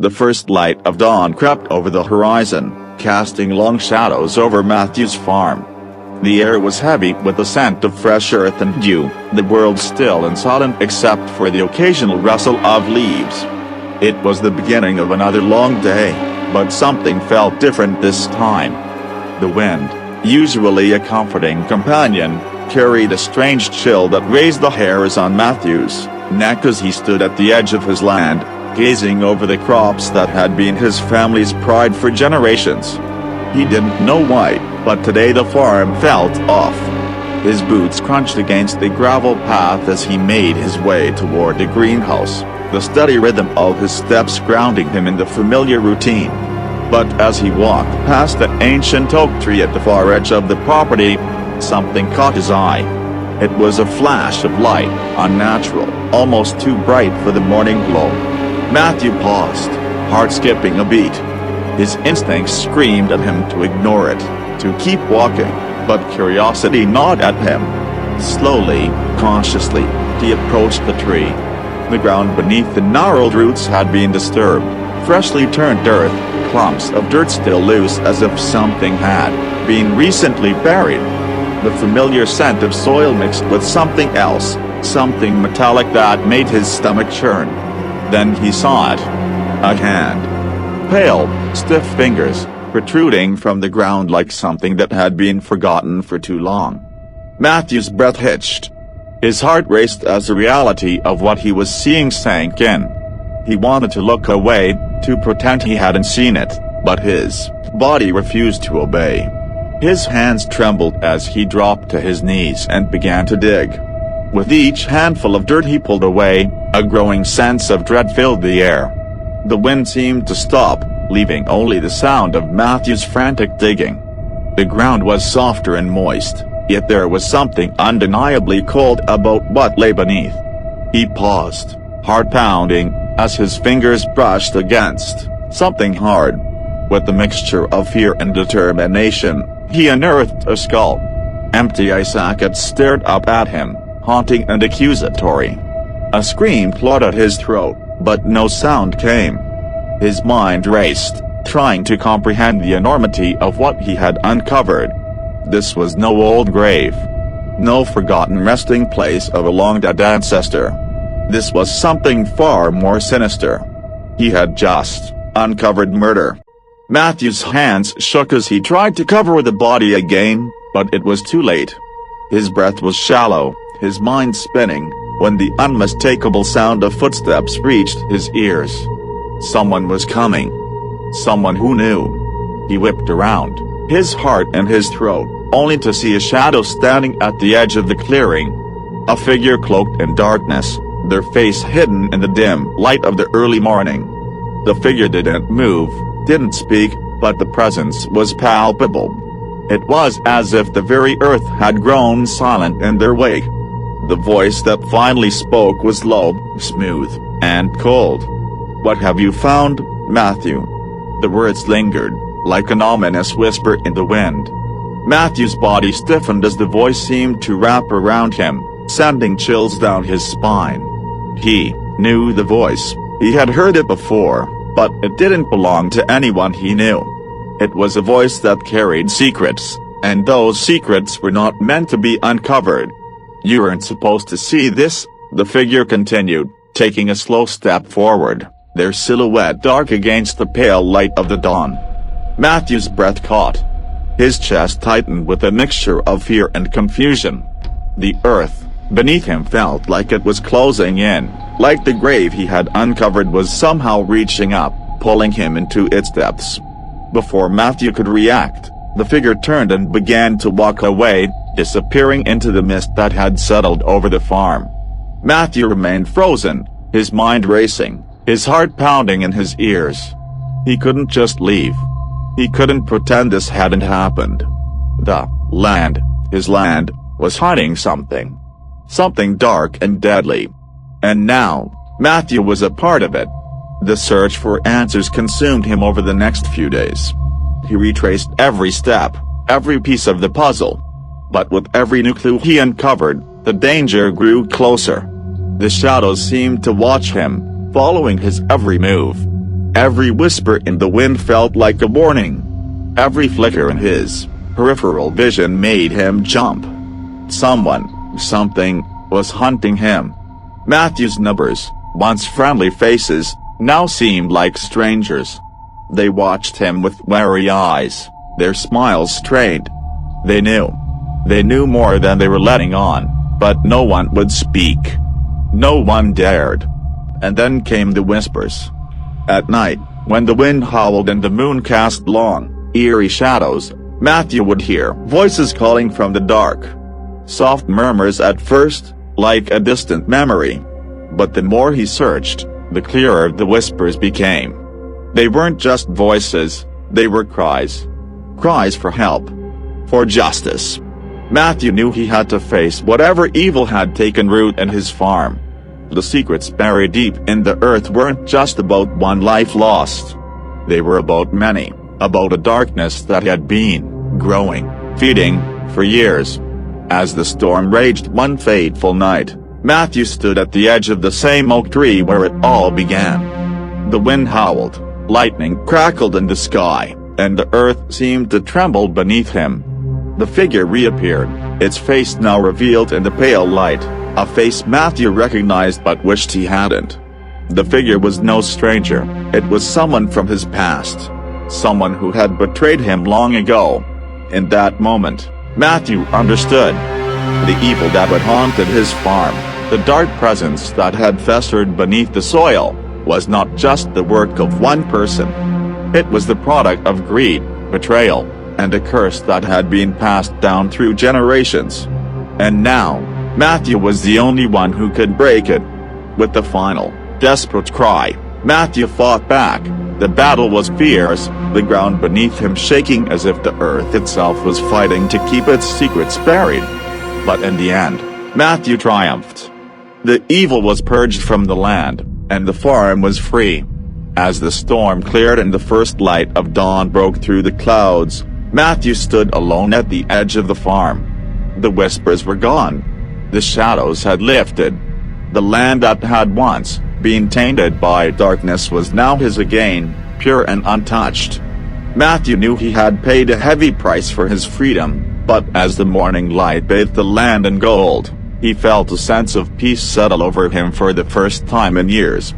The first light of dawn crept over the horizon, casting long shadows over Matthew's farm. The air was heavy with the scent of fresh earth and dew, the world still and silent except for the occasional rustle of leaves. It was the beginning of another long day, but something felt different this time. The wind, usually a comforting companion, carried a strange chill that raised the hairs on Matthew's neck as he stood at the edge of his land, gazing over the crops that had been his family's pride for generations. He didn't know why, but today the farm felt off. His boots crunched against the gravel path as he made his way toward the greenhouse, the steady rhythm of his steps grounding him in the familiar routine. But as he walked past the ancient oak tree at the far edge of the property, something caught his eye. It was a flash of light, unnatural, almost too bright for the morning glow. Matthew paused, heart skipping a beat. His instincts screamed at him to ignore it, to keep walking, but curiosity gnawed at him. Slowly, cautiously, he approached the tree. The ground beneath the gnarled roots had been disturbed, freshly turned earth, clumps of dirt still loose as if something had been recently buried. The familiar scent of soil mixed with something else, something metallic that made his stomach churn. Then he saw it. A hand. Pale, stiff fingers, protruding from the ground like something that had been forgotten for too long. Matthew's breath hitched. His heart raced as the reality of what he was seeing sank in. He wanted to look away, to pretend he hadn't seen it, but his body refused to obey. His hands trembled as he dropped to his knees and began to dig. With each handful of dirt he pulled away, a growing sense of dread filled the air. The wind seemed to stop, leaving only the sound of Matthew's frantic digging. The ground was softer and moist, yet there was something undeniably cold about what lay beneath. He paused, heart pounding, as his fingers brushed against something hard. With a mixture of fear and determination, he unearthed a skull. Empty eye sockets stared up at him, haunting and accusatory. A scream clawed at his throat, but no sound came. His mind raced, trying to comprehend the enormity of what he had uncovered. This was no old grave. No forgotten resting place of a long-dead ancestor. This was something far more sinister. He had just uncovered murder. Matthew's hands shook as he tried to cover the body again, but it was too late. His breath was shallow, his mind spinning, when the unmistakable sound of footsteps reached his ears. Someone was coming. Someone who knew. He whipped around, his heart in his throat, only to see a shadow standing at the edge of the clearing. A figure cloaked in darkness, their face hidden in the dim light of the early morning. The figure didn't move, didn't speak, but the presence was palpable. It was as if the very earth had grown silent in their wake. The voice that finally spoke was low, smooth, and cold. "What have you found, Matthew?" The words lingered, like an ominous whisper in the wind. Matthew's body stiffened as the voice seemed to wrap around him, sending chills down his spine. He knew the voice. He had heard it before, but it didn't belong to anyone he knew. It was a voice that carried secrets, and those secrets were not meant to be uncovered. "You weren't supposed to see this," the figure continued, taking a slow step forward, their silhouette dark against the pale light of the dawn. Matthew's breath caught. His chest tightened with a mixture of fear and confusion. The earth beneath him felt like it was closing in, like the grave he had uncovered was somehow reaching up, pulling him into its depths. Before Matthew could react, the figure turned and began to walk away, disappearing into the mist that had settled over the farm. Matthew remained frozen, his mind racing, his heart pounding in his ears. He couldn't just leave. He couldn't pretend this hadn't happened. The land, his land, was hiding something. Something dark and deadly. And now, Matthew was a part of it. The search for answers consumed him over the next few days. He retraced every step, every piece of the puzzle. But with every new clue he uncovered, the danger grew closer. The shadows seemed to watch him, following his every move. Every whisper in the wind felt like a warning. Every flicker in his peripheral vision made him jump. Someone, something, was hunting him. Matthew's neighbors, once friendly faces, now seemed like strangers. They watched him with wary eyes, their smiles strained. They knew more than they were letting on, but no one would speak. No one dared. And then came the whispers. At night, when the wind howled and the moon cast long, eerie shadows, Matthew would hear voices calling from the dark. Soft murmurs at first, like a distant memory. But the more he searched, the clearer the whispers became. They weren't just voices, they were cries. Cries for help. For justice. Matthew knew he had to face whatever evil had taken root in his farm. The secrets buried deep in the earth weren't just about one life lost. They were about many, about a darkness that had been growing, feeding, for years. As the storm raged one fateful night, Matthew stood at the edge of the same oak tree where it all began. The wind howled, lightning crackled in the sky, and the earth seemed to tremble beneath him. The figure reappeared, its face now revealed in the pale light, a face Matthew recognized but wished he hadn't. The figure was no stranger, it was someone from his past. Someone who had betrayed him long ago. In that moment, Matthew understood. The evil that had haunted his farm, the dark presence that had festered beneath the soil, was not just the work of one person. It was the product of greed, betrayal, and a curse that had been passed down through generations. And now, Matthew was the only one who could break it. With the final, desperate cry, Matthew fought back. The battle was fierce, the ground beneath him shaking as if the earth itself was fighting to keep its secrets buried. But in the end, Matthew triumphed. The evil was purged from the land, and the farm was free. As the storm cleared and the first light of dawn broke through the clouds, Matthew stood alone at the edge of the farm. The whispers were gone. The shadows had lifted. The land that had once been tainted by darkness was now his again, pure and untouched. Matthew knew he had paid a heavy price for his freedom, but as the morning light bathed the land in gold, he felt a sense of peace settle over him for the first time in years.